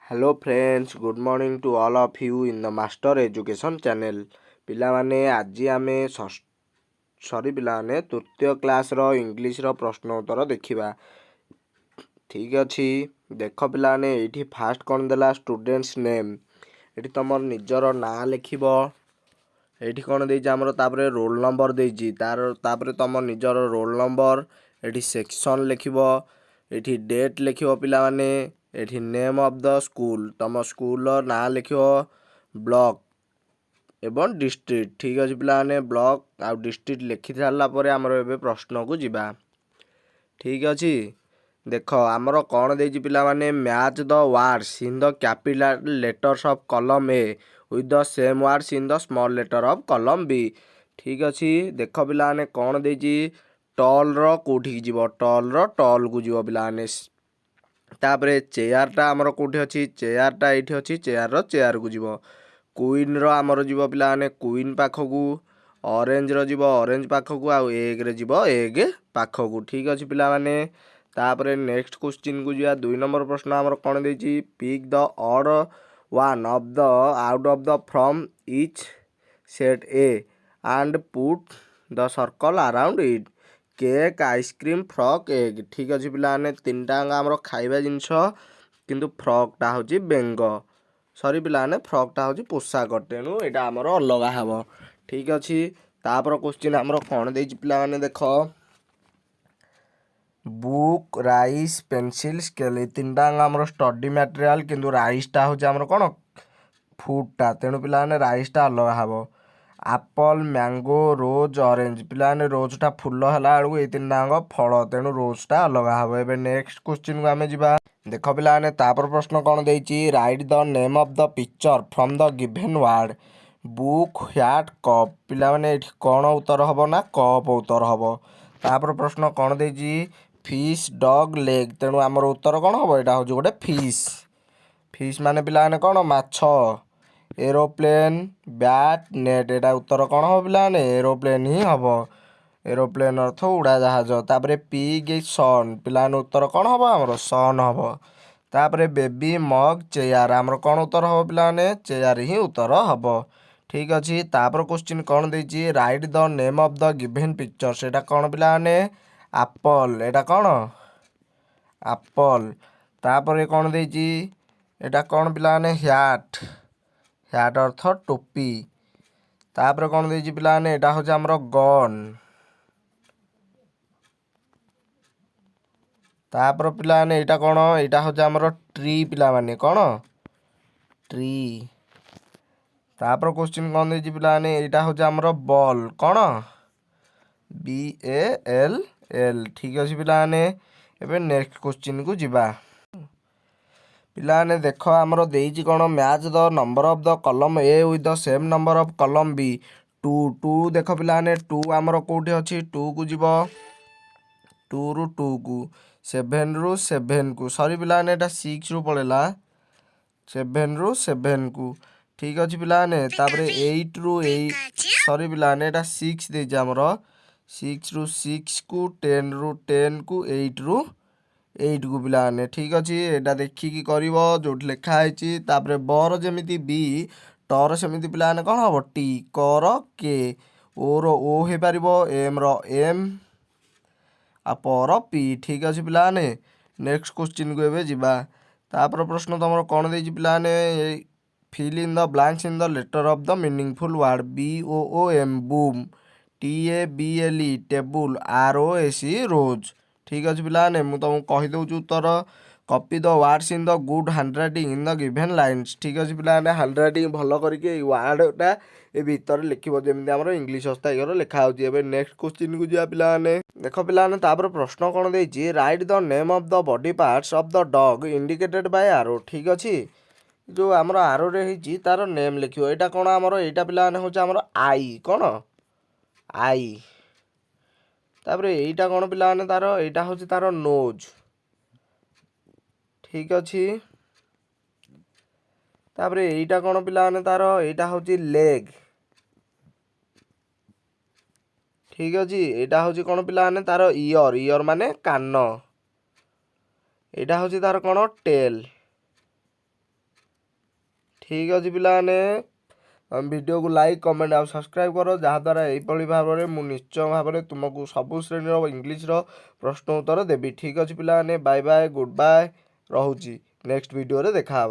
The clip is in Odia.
Hello friends, good morning to all of you in the Master Education channel. ପିଲାମାନେ ଆଜି ଆମେ ପିଲାମାନେ ତୃତୀୟ କ୍ଲାସର ଇଂଲିଶର ପ୍ରଶ୍ନ ଉତ୍ତର ଦେଖିବା। ଠିକ୍ ଅଛି, ଦେଖ ପିଲାମାନେ ଏଇଠି ଫାଷ୍ଟ କ'ଣ ଦେଲା ଷ୍ଟୁଡେଣ୍ଟସ୍ ନେମ୍। ଏଠି ତମର ନିଜର ନାଁ ଲେଖିବ। ଏଇଠି କ'ଣ ଦେଇଛି ଆମର ତାପରେ ରୋଲ୍ ନମ୍ବର ଦେଇଛି, ତାପରେ ତମ ନିଜର ରୋଲ୍ ନମ୍ବର। ଏଠି ସେକ୍ସନ୍ ଲେଖିବ, ଏଠି ଡେଟ୍ ଲେଖିବ ପିଲାମାନେ। ଏଠି ନେମ୍ ଅଫ୍ ଦ ସ୍କୁଲ, ତମ ସ୍କୁଲର ନାଁ ଲେଖିବ, ବ୍ଲକ ଏବଂ ଡିଷ୍ଟ୍ରିକ୍ଟ। ଠିକ୍ ଅଛି ପିଲାମାନେ, ବ୍ଲକ ଆଉ ଡିଷ୍ଟ୍ରିକ୍ଟ ଲେଖି ସାରିଲା ପରେ ଆମର ଏବେ ପ୍ରଶ୍ନକୁ ଯିବା। ଠିକ୍ ଅଛି, ଦେଖ ଆମର କ'ଣ ଦେଇଛି ପିଲାମାନେ, match the words in the capital letters of column A with the same words in the small letter of column B. ଠିକ୍ ଅଛି, ଦେଖ ପିଲାମାନେ କ'ଣ ଦେଇଛି, ଟଲ୍ର କେଉଁଠିକି ଯିବ, ଟଲ୍ର ଟଲ୍କୁ ଯିବ ପିଲାମାନେ। ତାପରେ ଚେୟାରଟା ଆମର କେଉଁଠି ଅଛି, ଚେୟାରଟା ଏଇଠି ଅଛି, ଚେୟାରର ଚେୟାରକୁ ଯିବ। କୁଇନ୍ର ଆମର ଯିବ ପିଲାମାନେ କୁଇନ୍ ପାଖକୁ, ଅରେଞ୍ଜର ଯିବ ଅରେଞ୍ଜ ପାଖକୁ, ଆଉ ଏଗ୍ରେ ଯିବ ଏଗ୍ ପାଖକୁ। ଠିକ୍ ଅଛି ପିଲାମାନେ, ତାପରେ ନେକ୍ସଟ କ୍ୱେଶ୍ଚିନ୍କୁ ଯିବା। 2 ନମ୍ବର ପ୍ରଶ୍ନ ଆମର କ'ଣ ଦେଇଛି, pick the odd one of the out of the from each set a and put the circle around it. Cake, ice cream, frock, egg. ଠିକ୍ ଅଛି ପିଲାମାନେ, ତିନିଟା ଆମର ଖାଇବା ଜିନିଷ, କିନ୍ତୁ ଫ୍ରକ୍ଟା ହେଉଛି ବେଙ୍ଗ। ପିଲାମାନେ ଫ୍ରକ୍ଟା ହେଉଛି ପୋଷାକ, ତେଣୁ ଏଇଟା ଆମର ଅଲଗା ହେବ। ଠିକ୍ ଅଛି, ତାପରେ କ୍ୱେଶ୍ଚିନ୍ ଆମର କ'ଣ ଦେଇଛି ପିଲାମାନେ ଦେଖ, ବୁକ୍, ରାଇସ୍, ପେନସିଲ୍, ସ୍କେଲ୍। ଏଇ ତିନିଟା ଆମର ଷ୍ଟଡି ମ୍ୟାଟେରିଆଲ୍, କିନ୍ତୁ ରାଇସ୍ଟା ହେଉଛି ଆମର କ'ଣ ଫୁଡ଼୍ଟା, ତେଣୁ ପିଲାମାନେ ରାଇସ୍ଟା ଅଲଗା ହେବ। Apple, mango, rose, orange. ପିଲାମାନେ ରୋଜ୍ଟା ଫୁଲ ହେଲା ବେଳକୁ ଏଇ ତିନିଟାଙ୍କ ଫଳ, ତେଣୁ ରୋଜ୍ଟା ଅଲଗା ହେବ। ଏବେ ନେକ୍ସଟ କ୍ୱେଶ୍ଚିନ୍କୁ ଆମେ ଯିବା। ଦେଖ ପିଲାମାନେ ତାପରେ ପ୍ରଶ୍ନ କ'ଣ ଦେଇଛି, write the name of the picture from the given word. Book, hat, cup. ପିଲାମାନେ ଏଠି କ'ଣ ଉତ୍ତର ହେବ ନା କପ୍ ଉତ୍ତର ହେବ। ତାପରେ ପ୍ରଶ୍ନ କ'ଣ ଦେଇଛି, ଫିସ୍, ଡଗ୍, ଲେଗ୍। ତେଣୁ ଆମର ଉତ୍ତର କ'ଣ ହେବ, ଏଇଟା ହେଉଛି ଗୋଟେ ଫିସ୍। ଫିସ୍ ମାନେ ପିଲାମାନେ କ'ଣ ମାଛ। Aeroplane, bat, net. ଏଇଟା ଉତ୍ତର କ'ଣ ହେବ ପିଲାମାନେ, ଏରୋପ୍ଲେନ୍ ହିଁ ହେବ। ଏରୋପ୍ଲେନ୍ ଅର୍ଥ ଉଡ଼ାଜାହାଜ। ତାପରେ ପିଗ୍, ସନ୍। ପିଲାମାନେ ଉତ୍ତର କ'ଣ ହେବ ଆମର ସନ୍ ହେବ। ତାପରେ ବେବି, ମଗ୍, ଚେୟାର। ଆମର କ'ଣ ଉତ୍ତର ହେବ ପିଲାମାନେ, ଚେୟାର ହିଁ ଉତ୍ତର ହେବ। ଠିକ୍ ଅଛି, ତାପରେ କ୍ୱେଶ୍ଚିନ୍ କ'ଣ ଦେଇଛି, write the name of the given picture. ସେଇଟା କ'ଣ ପିଲାମାନେ ଆପଲ୍। ଏଇଟା କ'ଣ ଆପଲ୍। ତାପରେ କ'ଣ ଦେଇଛି, ଏଇଟା କ'ଣ ପିଲାମାନେ ହ୍ୟାଟ୍। ହ୍ୟାଟ୍ ଅର୍ଥ ଟୋପି। ତାପରେ କ'ଣ ଦେଇଛି ପିଲାମାନେ, ଏଇଟା ହେଉଛି ଆମର ଗନ୍। ତାପରେ ପିଲାମାନେ ଏଇଟା କ'ଣ, ଏଇଟା ହେଉଛି ଆମର ଟ୍ରି। ପିଲାମାନେ କ'ଣ ଟ୍ରି। ତାପରେ କ୍ୱେଶ୍ଚିନ୍ କ'ଣ ଦେଇଛି ପିଲାମାନେ, ଏଇଟା ହେଉଛି ଆମର ବଲ୍। କ'ଣ BALL। ଠିକ୍ ଅଛି ପିଲାମାନେ, ଏବେ ନେକ୍ସଟ କ୍ୱେଶ୍ଚିନ୍କୁ ଯିବା। ପିଲାମାନେ ଦେଖ ଆମର ଦେଇଛି କ'ଣ, match the number of the column A with the same number of column B. 2 ଦେଖ ପିଲାମାନେ 2 ଆମର କେଉଁଠି ଅଛି, 2କୁ ଯିବ, 2ରୁ 2କୁ, 7ରୁ 7କୁ। ପିଲାମାନେ ଏଇଟା 6ରୁ ପଳେଇଲା, 7ରୁ 7କୁ। ଠିକ୍ ଅଛି ପିଲାମାନେ, ତାପରେ 8ରୁ 8, ପିଲାମାନେ ଏଇଟା 6 ଦେଇଛି ଆମର, 6ରୁ 6କୁ, 10ରୁ 10କୁ, 8ରୁ 8କୁ ପିଲାମାନେ। ଠିକ୍ ଅଛି, ଏଇଟା ଦେଖିକି କରିବ ଯେଉଁଠି ଲେଖା ହେଇଛି। ତାପରେ ବର ଯେମିତି ବି, ଟର ସେମିତି ପିଲାମାନେ କ'ଣ ହେବ ଟି, କର କେ, ଓର ଓ ହେଇପାରିବ, ଏମ୍ର ଏମ୍, ଆଉ ପର ପି। ଠିକ୍ ଅଛି ପିଲାମାନେ, ନେକ୍ସଟ କ୍ୱେଶ୍ଚିନ୍କୁ ଏବେ ଯିବା। ତାପରେ ପ୍ରଶ୍ନ ତମର କ'ଣ ଦେଇଛି ପିଲାମାନେ, fill in the blanks in the letter of the meaningful word. BOOM, boom, TABLE, table, ROS, rose. ଠିକ୍ ଅଛି ପିଲାମାନେ, ମୁଁ ତୁମକୁ କହିଦେଉଛି ଉତ୍ତର। Copy the words in the good handwriting in the given lines. ଠିକ୍ ଅଛି ପିଲାମାନେ, ହ୍ୟାଣ୍ଡରାଇଟିଂ ଭଲ କରିକି ଏଇ ୱାର୍ଡ଼ଟା ଏ ଭିତରେ ଲେଖିବ, ଯେମିତି ଆମର ଇଂଲିଶ ହସ୍ତାକ୍ଷର ଲେଖା ହେଉଛି। ଏବେ ନେକ୍ସଟ କ୍ୱେଶ୍ଚିନ୍କୁ ଯିବା ପିଲାମାନେ। ଦେଖ ପିଲାମାନେ ତାପରେ ପ୍ରଶ୍ନ କ'ଣ ଦେଇଛି, write the name of the body parts of the dog indicated by arrow. ଠିକ୍ ଅଛି, ଯେଉଁ ଆମର ଆରୋରେ ହେଇଛି ତାର ନେମ୍ ଲେଖିବ। ଏଇଟା କ'ଣ ଆମର, ଏଇଟା ପିଲାମାନେ ହେଉଛି ଆମର ଆଇ। କ'ଣ ଆଇ। ତାପରେ ଏଇଟା କ'ଣ ପିଲାମାନେ ତାର, ଏଇଟା ହେଉଛି ତାର ନୋଜ୍। ଠିକ୍ ଅଛି, ତାପରେ ଏଇଟା କ'ଣ ପିଲାମାନେ ତାର, ଏଇଟା ହେଉଛି ଲେଗ୍। ଠିକ୍ ଅଛି, ଏଇଟା ହେଉଛି କ'ଣ ପିଲାମାନେ ତାର ଇୟର୍। ଇୟର୍ ମାନେ କାନ। ଏଇଟା ହେଉଛି ତାର କ'ଣ ଟେଲ୍। ठीक अच्छे पिलाने वीडियो को लाइक कमेंट और सब्सक्राइब करो जहाँद्वारा यही भाव में निश्चय भाव में तुमको सबु श्रेणी इंग्लीश प्रश्न उत्तर देवी। ठीक अच्छे पिलाने बाय बाय गुड बाय रोची नेक्स्ट वीडियो देखा।